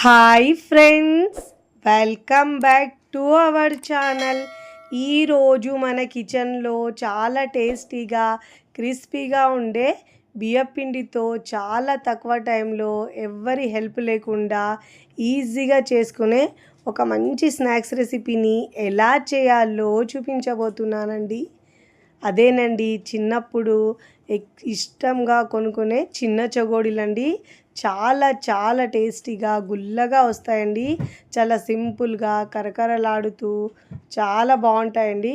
Hi friends, welcome back to our channel. ఈరోజు మన కిచెన్లో చాలా టేస్టీగా క్రిస్పీగా ఉండే బియ్యపిండితో చాలా తక్కువ టైంలో ఎవ్వరి హెల్ప్ లేకుండా ఈజీగా చేసుకునే ఒక మంచి స్నాక్స్ రెసిపీని ఎలా చేయాలో చూపించబోతున్నానండి. అదేనండి, చిన్నప్పుడు ఇష్టంగా కొనుక్కునే చిన్న చెగోడీలండి. చాలా చాలా టేస్టీగా గుల్లగా వస్తాయండి. చాలా సింపుల్గా కరకరలాడుతూ చాలా బాగుంటాయండి.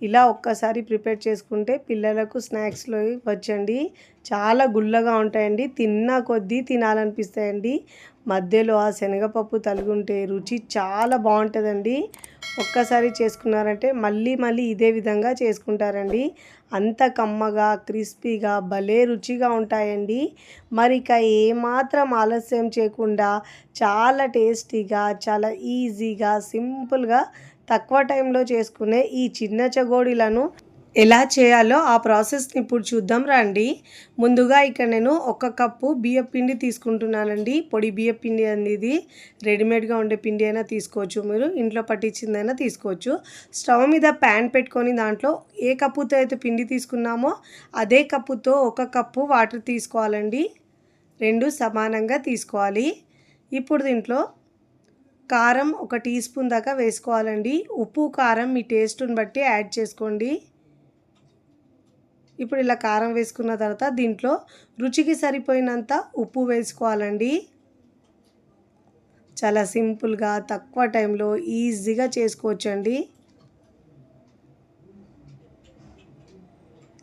ఇలా ఒక్కసారి ప్రిపేర్ చేసుకుంటే పిల్లలకు స్నాక్స్లో వచ్చండి. చాలా గుల్లగా ఉంటాయండి, తిన్న కొద్దీ తినాలనిపిస్తాయండి. మధ్యలో ఆ శనగపప్పు తలుగుంటే రుచి చాలా బాగుంటుందండి. ఒక్కసారి చేసుకున్నారంటే మళ్ళీ మళ్ళీ ఇదే విధంగా చేసుకుంటారండి. అంత కమ్మగా క్రిస్పీగా భలే రుచిగా ఉంటాయండి. మరి ఇక ఏమాత్రం ఆలస్యం చేయకుండా చాలా టేస్టీగా చాలా ఈజీగా సింపుల్గా తక్కువ టైంలో చేసుకునే ఈ చిన్న చగోడీలను ఎలా చేయాలో ఆ ప్రాసెస్ని ఇప్పుడు చూద్దాం రండి. ముందుగా ఇక్కడ నేను 1 కప్పు బియ్యం పిండి తీసుకుంటున్నానండి. పొడి బియ్యం పిండి అనేది రెడీమేడ్గా ఉండే పిండి అయినా తీసుకోవచ్చు, మీరు ఇంట్లో పట్టించిందైనా తీసుకోవచ్చు. స్టవ్ మీద ప్యాన్ పెట్టుకొని దాంట్లో ఏ కప్పుతో అయితే పిండి తీసుకున్నామో అదే కప్పుతో 1 కప్పు వాటర్ తీసుకోవాలండి. 2 సమానంగా తీసుకోవాలి. ఇప్పుడు దీంట్లో కారం 1 టీ స్పూన్ దాకా వేసుకోవాలండి. ఉప్పు కారం మీ టేస్ట్ని బట్టి యాడ్ చేసుకోండి. ఇప్పుడు ఇలా కారం వేసుకున్న తర్వాత దీంట్లో రుచికి సరిపోయినంత ఉప్పు వేసుకోవాలండి. చాలా సింపుల్గా తక్కువ టైంలో ఈజీగా చేసుకోవచ్చండి.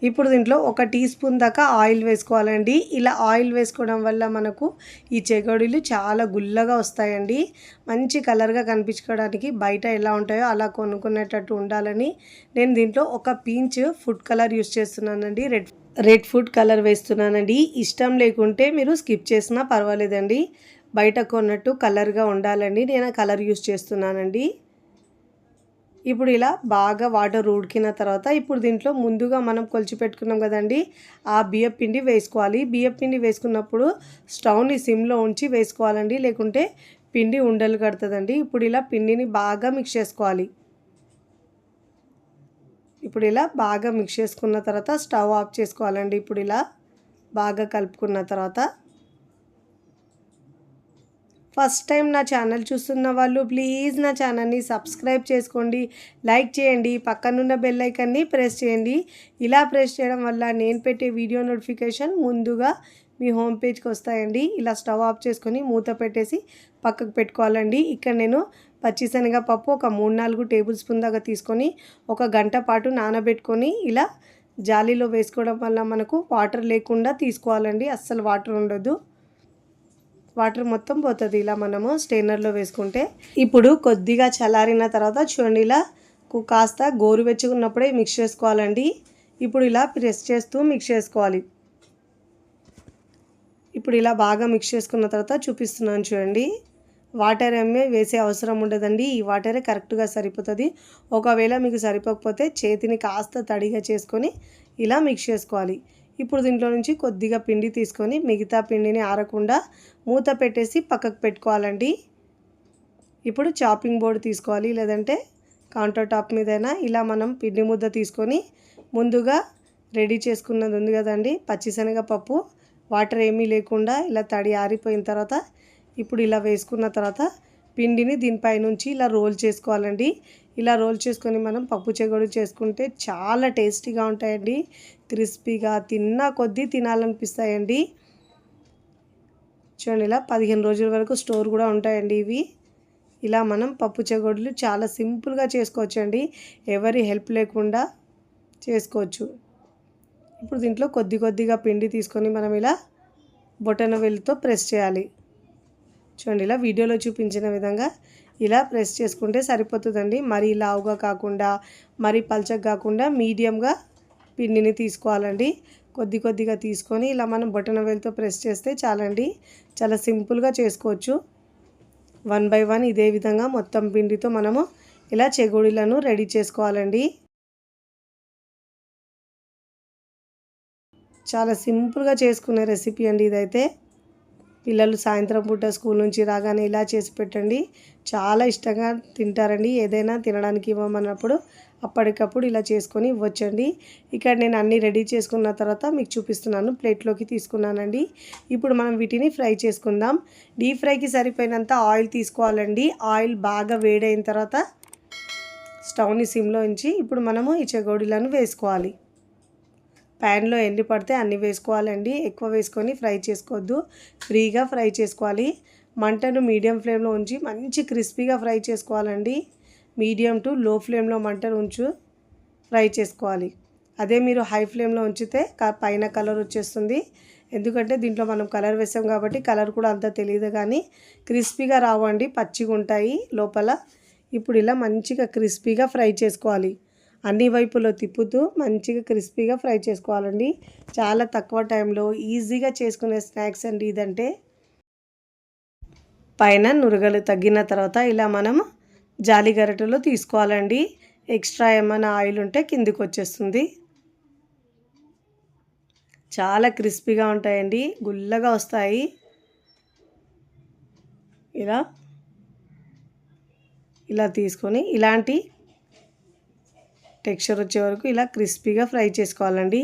ఇప్పుడు దీంట్లో 1 టీ స్పూన్ దాకా ఆయిల్ వేసుకోవాలండి. ఇలా ఆయిల్ వేసుకోవడం వల్ల మనకు ఈ చెగోడీలు చాలా గుల్లగా వస్తాయండి. మంచి కలర్గా కనిపించుకోవడానికి బయట ఎలా ఉంటాయో అలా కొనుక్కునేటట్టు ఉండాలని నేను దీంట్లో 1 పించ్ ఫుడ్ కలర్ యూస్ చేస్తున్నానండి. రెడ్ ఫుడ్ కలర్ వేస్తున్నానండి. ఇష్టం లేకుంటే మీరు స్కిప్ చేసినా పర్వాలేదండి. బయట కొన్నట్టు కలర్గా ఉండాలండి. నేను కలర్ యూస్ చేస్తున్నానండి. ఇప్పుడు ఇలా బాగా వాటర్ ఉడికిన తర్వాత ఇప్పుడు దీంట్లో ముందుగా మనం కొలిచి పెట్టుకున్నాం కదండి, ఆ బియ్యం పిండి వేసుకోవాలి. బియ్యం పిండి వేసుకున్నప్పుడు స్టవ్ని సిమ్లో ఉంచి వేసుకోవాలండి, లేకుంటే పిండి ఉండలు కడుతుందండి. ఇప్పుడు ఇలా పిండిని బాగా మిక్స్ చేసుకోవాలి. ఇప్పుడు ఇలా బాగా మిక్స్ చేసుకున్న తర్వాత స్టవ్ ఆఫ్ చేసుకోవాలండి. ఇప్పుడు ఇలా బాగా కలుపుకున్న తర్వాత ఫస్ట్ టైం నా ఛానల్ చూస్తున్న వాళ్ళు ప్లీజ్ నా ఛానల్ని సబ్స్క్రైబ్ చేసుకోండి, లైక్ చేయండి, పక్కనున్న బెల్ ఐకాన్ని ప్రెస్ చేయండి. ఇలా ప్రెస్ చేయడం వల్ల నేను పెట్టే వీడియో నోటిఫికేషన్ ముందుగా మీ హోమ్ పేజ్కి వస్తాయండి. ఇలా స్టవ్ ఆఫ్ చేసుకొని మూత పెట్టేసి పక్కకు పెట్టుకోవాలండి. ఇక్కడ నేను పచ్చిశనగపప్పు ఒక 3-4 టేబుల్ స్పూన్ దాకా తీసుకొని 1 గంట పాటు నానబెట్టుకొని ఇలా జాలీలో వేసుకోవడం వల్ల మనకు వాటర్ లేకుండా తీసుకోవాలండి. అస్సలు వాటర్ ఉండదు, వాటర్ మొత్తం పోతుంది ఇలా మనము స్టెయినర్లో వేసుకుంటే. ఇప్పుడు కొద్దిగా చల్లారిన తర్వాత చూడండి, ఇలా కాస్త గోరువెచ్చగా ఉన్నప్పుడే మిక్స్ చేసుకోవాలండి. ఇప్పుడు ఇలా ప్రెస్ చేస్తూ మిక్స్ చేసుకోవాలి. ఇప్పుడు ఇలా బాగా మిక్స్ చేసుకున్న తర్వాత చూపిస్తున్నాను చూడండి. వాటర్ ఏమీ వేసే అవసరం ఉండదండి, ఈ వాటరే కరెక్ట్గా సరిపోతుంది. ఒకవేళ మీకు సరిపోకపోతే చేతిని కాస్త తడిగా చేసుకొని ఇలా మిక్స్ చేసుకోవాలి. ఇప్పుడు దీంట్లో నుంచి కొద్దిగా పిండి తీసుకొని మిగతా పిండిని ఆరకుండా మూత పెట్టేసి పక్కకు పెట్టుకోవాలండి. ఇప్పుడు చాపింగ్ బోర్డు తీసుకోవాలి, లేదంటే కౌంటర్ టాప్ మీదైనా ఇలా మనం పిండి ముద్ద తీసుకొని ముందుగా రెడీ చేసుకున్నది ఉంది కదండి పచ్చిశనగపప్పు, వాటర్ ఏమీ లేకుండా ఇలా తడి ఆరిపోయిన తర్వాత ఇప్పుడు ఇలా వేసుకున్న తర్వాత పిండిని దీనిపై నుంచి ఇలా రోల్ చేసుకోవాలండి. ఇలా రోల్ చేసుకొని మనం పప్పు చెగోడు చేసుకుంటే చాలా టేస్టీగా ఉంటాయండి. క్రిస్పీగా తిన్న కొద్దీ తినాలనిపిస్తాయండి. చూడండి, ఇలా 15 రోజుల వరకు స్టోర్ కూడా ఉంటాయండి ఇవి. ఇలా మనం పప్పు చెగోడీలు చాలా సింపుల్గా చేసుకోవచ్చండి, ఎవరి హెల్ప్ లేకుండా చేసుకోవచ్చు. ఇప్పుడు దీంట్లో కొద్దిగా పిండి తీసుకొని మనం ఇలా బొటన వేలుతో ప్రెస్ చేయాలి. చూడండి, ఇలా వీడియోలో చూపించిన విధంగా ఇలా ప్రెస్ చేసుకుంటే సరిపోతుందండి. మరీ లావుగా కాకుండా మరీ పల్చగా కాకుండా మీడియంగా పిండిని తీసుకోవాలండి. కొద్దిగా తీసుకొని ఇలా మనం బొటన వేలుతో ప్రెస్ చేస్తే చాలండి. చాలా సింపుల్గా చేసుకోవచ్చు. 1 బై 1 ఇదే విధంగా మొత్తం పిండితో మనము ఇలా చెగోడీలను రెడీ చేసుకోవాలండి. చాలా సింపుల్గా చేసుకునే రెసిపీ అండి ఇదైతే. పిల్లలు సాయంత్రం పూట స్కూల్ నుంచి రాగానే ఇలా చేసి పెట్టండి, చాలా ఇష్టంగా తింటారండి. ఏదైనా తినడానికి ఇవ్వమన్నప్పుడు అప్పటికప్పుడు ఇలా చేసుకొని ఇవ్వచ్చండి. ఇక్కడ నేను అన్నీ రెడీ చేసుకున్న తర్వాత మీకు చూపిస్తున్నాను. ప్లేట్లోకి తీసుకున్నానండి. ఇప్పుడు మనం వీటిని ఫ్రై చేసుకుందాం. డీప్ ఫ్రైకి సరిపోయినంత ఆయిల్ తీసుకోవాలండి. ఆయిల్ బాగా వేడైన తర్వాత స్టవ్ని సిమ్లో ఉంచి ఇప్పుడు మనము ఈ చెగోడీలను వేసుకోవాలి. ప్యాన్లో ఎన్ని పడితే అన్ని వేసుకోవాలండి. ఎక్కువ వేసుకొని ఫ్రై చేసుకోవద్దు, ఫ్రీగా ఫ్రై చేసుకోవాలి. మంటను మీడియం ఫ్లేమ్లో ఉంచి మంచి క్రిస్పీగా ఫ్రై చేసుకోవాలండి. మీడియం టు లో ఫ్లేమ్లో మంటను ఫ్రై చేసుకోవాలి. అదే మీరు హై ఫ్లేమ్లో ఉంచితే పైన కలర్ వచ్చేస్తుంది. ఎందుకంటే దీంట్లో మనం కలర్ వేసాం కాబట్టి కలర్ కూడా అంత తెలియదు, కానీ క్రిస్పీగా రావండి, పచ్చిగా ఉంటాయి లోపల. ఇప్పుడు ఇలా మంచిగా క్రిస్పీగా ఫ్రై చేసుకోవాలి. అన్ని వైపులో తిప్పుతూ మంచిగా క్రిస్పీగా ఫ్రై చేసుకోవాలండి. చాలా తక్కువ టైంలో ఈజీగా చేసుకునే స్నాక్స్ అండి ఇదంటే. పైన నురగలు తగ్గిన తర్వాత ఇలా మనం జాలి గరిటెలో తీసుకోవాలండి. ఎక్స్ట్రా ఏమైనా ఆయిల్ ఉంటే కిందికి వచ్చేస్తుంది. చాలా క్రిస్పీగా ఉంటాయండి, గుల్లగా వస్తాయి. ఇలా తీసుకొని ఇలాంటి టెక్స్చర్ వచ్చే వరకు ఇలా క్రిస్పీగా ఫ్రై చేసుకోవాలండి.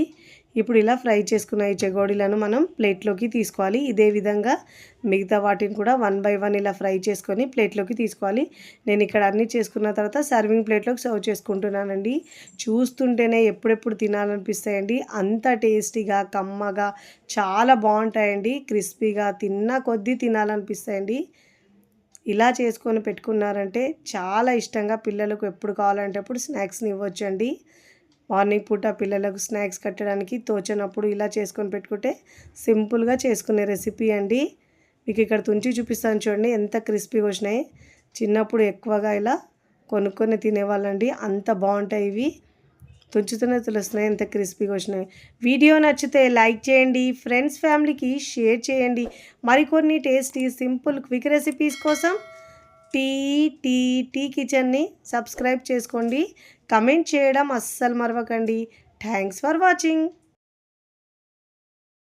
ఇప్పుడు ఇలా ఫ్రై చేసుకున్న ఈ చెగోడీలను మనం ప్లేట్లోకి తీసుకోవాలి. ఇదే విధంగా మిగతా వాటిని కూడా 1 బై 1 ఇలా ఫ్రై చేసుకొని ప్లేట్లోకి తీసుకోవాలి. నేను ఇక్కడ అన్నీ చేసుకున్న తర్వాత సర్వింగ్ ప్లేట్లోకి సర్వ్ చేసుకుంటున్నానండి. చూస్తుంటేనే ఎప్పుడెప్పుడు తినాలనిపిస్తాయండి. అంత టేస్టీగా కమ్మగా చాలా బాగుంటాయండి. క్రిస్పీగా తిన్న కొద్దీ తినాలనిపిస్తాయండి. ఇలా చేసుకొని పెట్టుకున్నారంటే చాలా ఇష్టంగా పిల్లలకు ఎప్పుడు కావాలంటే అప్పుడు స్నాక్స్ని ఇవ్వచ్చండి. మార్నింగ్ పూట పిల్లలకు స్నాక్స్ కట్టడానికి తోచనప్పుడు ఇలా చేసుకొని పెట్టుకుంటే సింపుల్గా చేసుకునే రెసిపీ అండి. మీకు ఇక్కడ తుంచి చూపిస్తాను చూడండి, ఎంత క్రిస్పీగా వచ్చినాయి. చిన్నప్పుడు ఎక్కువగా ఇలా కొనుక్కొని తినేవాళ్ళండి, అంత బాగుంటాయి ఇవి. తుంచుతూనే తెలుస్తున్నాయి ఎంత క్రిస్పీగా వచ్చినాయి. వీడియో నచ్చితే లైక్ చేయండి, ఫ్రెండ్స్ ఫ్యామిలీకి షేర్ చేయండి. మరికొన్ని టేస్టీ సింపుల్ క్విక్ రెసిపీస్ కోసం టీ కిచెన్ని సబ్స్క్రైబ్ చేసుకోండి. కమెంట్ చేయడం అస్సలు మరవకండి. Thanks for watching.